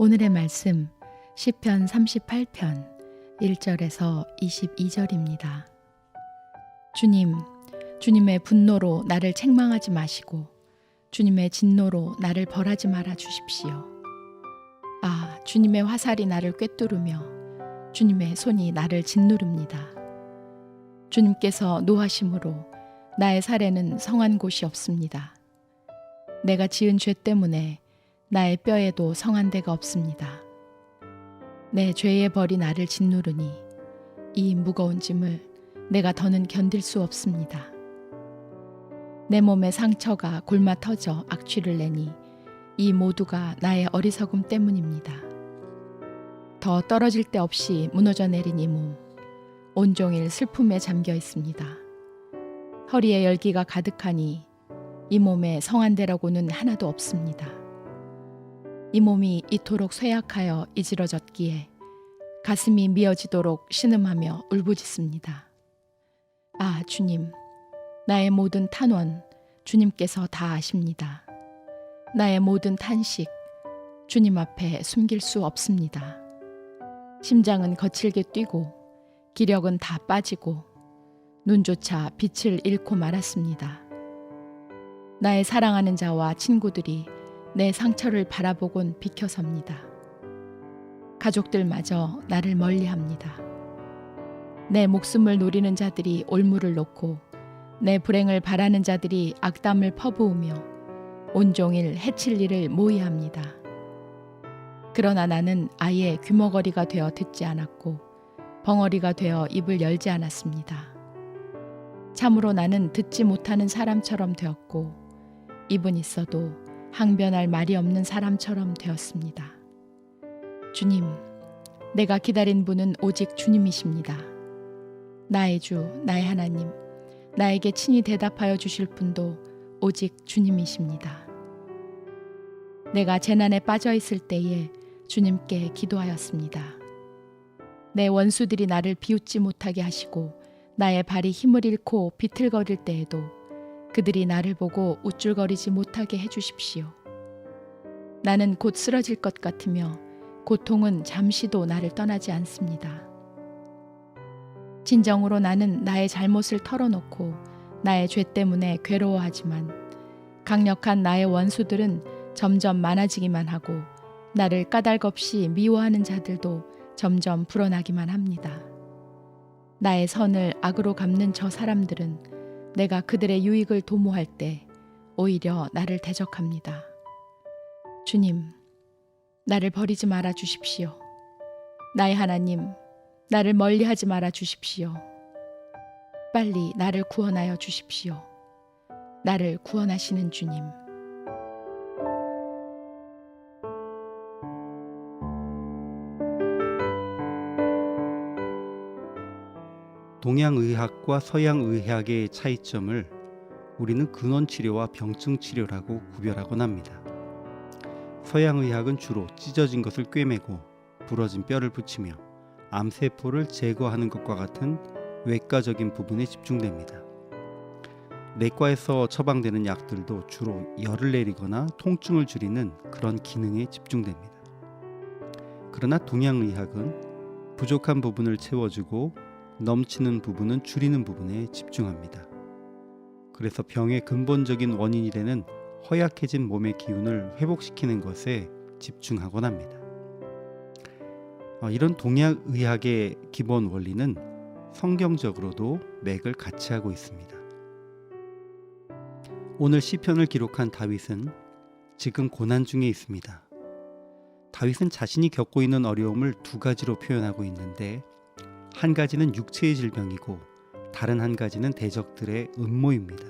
오늘의 말씀 시편 38편 1절에서 22절입니다. 주님, 주님의 분노로 나를 책망하지 마시고 주님의 진노로 나를 벌하지 말아 주십시오. 아, 주님의 화살이 나를 꿰뚫으며 주님의 손이 나를 짓누릅니다. 주님께서 노하심으로 나의 살에는 성한 곳이 없습니다. 내가 지은 죄 때문에 나의 뼈에도 성한 데가 없습니다. 내 죄의 벌이 나를 짓누르니 이 무거운 짐을 내가 더는 견딜 수 없습니다. 내 몸의 상처가 골마 터져 악취를 내니 이 모두가 나의 어리석음 때문입니다. 더 떨어질 데 없이 무너져 내린 이 몸, 온종일 슬픔에 잠겨 있습니다. 허리에 열기가 가득하니 이 몸에 성한 데라고는 하나도 없습니다. 이 몸이 이토록 쇠약하여 이지러졌기에 가슴이 미어지도록 신음하며 울부짖습니다. 아, 주님, 나의 모든 탄원 주님께서 다 아십니다. 나의 모든 탄식 주님 앞에 숨길 수 없습니다. 심장은 거칠게 뛰고 기력은 다 빠지고 눈조차 빛을 잃고 말았습니다. 나의 사랑하는 자와 친구들이 내 상처를 바라보곤 비켜섭니다. 가족들마저 나를 멀리합니다. 내 목숨을 노리는 자들이 올무를 놓고 내 불행을 바라는 자들이 악담을 퍼부으며 온종일 해칠 일을 모의합니다. 그러나 나는 아예 귀머거리가 되어 듣지 않았고 벙어리가 되어 입을 열지 않았습니다. 참으로 나는 듣지 못하는 사람처럼 되었고 입은 있어도 항변할 말이 없는 사람처럼 되었습니다. 주님, 내가 기다린 분은 오직 주님이십니다. 나의 주, 나의 하나님, 나에게 친히 대답하여 주실 분도 오직 주님이십니다. 내가 재난에 빠져 있을 때에 주님께 기도하였습니다. 내 원수들이 나를 비웃지 못하게 하시고 나의 발이 힘을 잃고 비틀거릴 때에도 그들이 나를 보고 우쭐거리지 못하게 해주십시오. 나는 곧 쓰러질 것 같으며 고통은 잠시도 나를 떠나지 않습니다. 진정으로 나는 나의 잘못을 털어놓고 나의 죄 때문에 괴로워하지만 강력한 나의 원수들은 점점 많아지기만 하고 나를 까닭없이 미워하는 자들도 점점 불어나기만 합니다. 나의 선을 악으로 갚는 저 사람들은 내가 그들의 유익을 도모할 때 오히려 나를 대적합니다. 주님, 나를 버리지 말아 주십시오. 나의 하나님, 나를 멀리하지 말아 주십시오. 빨리 나를 구원하여 주십시오. 나를 구원하시는 주님. 동양의학과 서양의학의 차이점을 우리는 근원치료와 병증치료라고 구별하곤 합니다. 서양의학은 주로 찢어진 것을 꿰매고 부러진 뼈를 붙이며 암세포를 제거하는 것과 같은 외과적인 부분에 집중됩니다. 내과에서 처방되는 약들도 주로 열을 내리거나 통증을 줄이는 그런 기능에 집중됩니다. 그러나 동양의학은 부족한 부분을 채워주고 넘치는 부분은 줄이는 부분에 집중합니다. 그래서 병의 근본적인 원인이 되는 허약해진 몸의 기운을 회복시키는 것에 집중하곤 합니다. 이런 동양의학의 기본 원리는 성경적으로도 맥을 같이 하고 있습니다. 오늘 시편을 기록한 다윗은 지금 고난 중에 있습니다. 다윗은 자신이 겪고 있는 어려움을 두 가지로 표현하고 있는데 한 가지는 육체의 질병이고 다른 한 가지는 대적들의 음모입니다.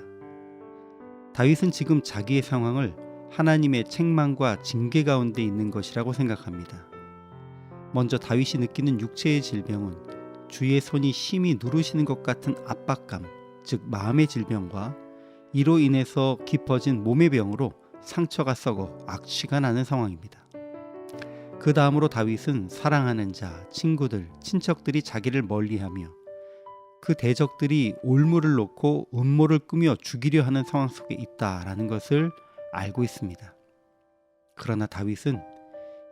다윗은 지금 자기의 상황을 하나님의 책망과 징계 가운데 있는 것이라고 생각합니다. 먼저 다윗이 느끼는 육체의 질병은 주의 손이 심히 누르시는 것 같은 압박감, 즉 마음의 질병과 이로 인해서 깊어진 몸의 병으로 상처가 썩어 악취가 나는 상황입니다. 그 다음으로 다윗은 사랑하는 자, 친구들, 친척들이 자기를 멀리하며 그 대적들이 올무를 놓고 음모를 꾸며 죽이려 하는 상황 속에 있다라는 것을 알고 있습니다. 그러나 다윗은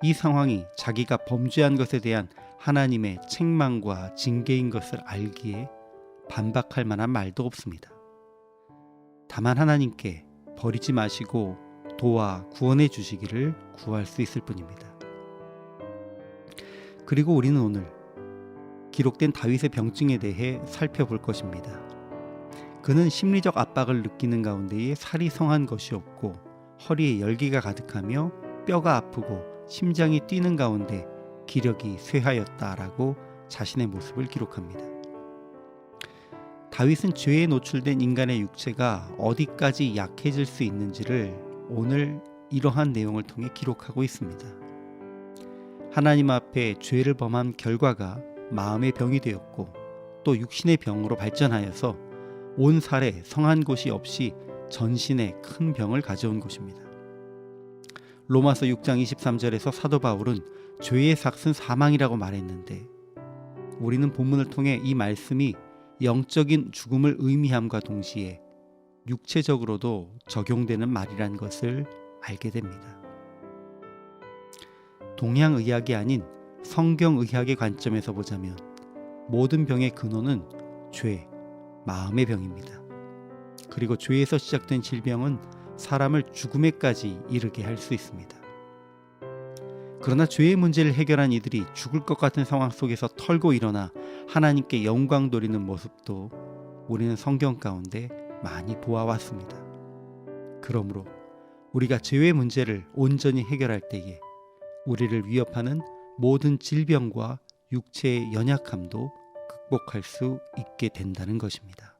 이 상황이 자기가 범죄한 것에 대한 하나님의 책망과 징계인 것을 알기에 반박할 만한 말도 없습니다. 다만 하나님께 버리지 마시고 도와 구원해 주시기를 구할 수 있을 뿐입니다. 그리고 우리는 오늘 기록된 다윗의 병증에 대해 살펴볼 것입니다. 그는 심리적 압박을 느끼는 가운데에 살이 성한 것이 없고 허리에 열기가 가득하며 뼈가 아프고 심장이 뛰는 가운데 기력이 쇠하였다라고 자신의 모습을 기록합니다. 다윗은 죄에 노출된 인간의 육체가 어디까지 약해질 수 있는지를 오늘 이러한 내용을 통해 기록하고 있습니다. 하나님 앞에 죄를 범한 결과가 마음의 병이 되었고 또 육신의 병으로 발전하여서 온 살에 성한 곳이 없이 전신에 큰 병을 가져온 것입니다. 로마서 6장 23절에서 사도 바울은 죄의 삭은 사망이라고 말했는데 우리는 본문을 통해 이 말씀이 영적인 죽음을 의미함과 동시에 육체적으로도 적용되는 말이란 것을 알게 됩니다. 동양의학이 아닌 성경의학의 관점에서 보자면 모든 병의 근원은 죄, 마음의 병입니다. 그리고 죄에서 시작된 질병은 사람을 죽음에까지 이르게 할 수 있습니다. 그러나 죄의 문제를 해결한 이들이 죽을 것 같은 상황 속에서 털고 일어나 하나님께 영광 돌리는 모습도 우리는 성경 가운데 많이 보아왔습니다. 그러므로 우리가 죄의 문제를 온전히 해결할 때에 우리를 위협하는 모든 질병과 육체의 연약함도 극복할 수 있게 된다는 것입니다.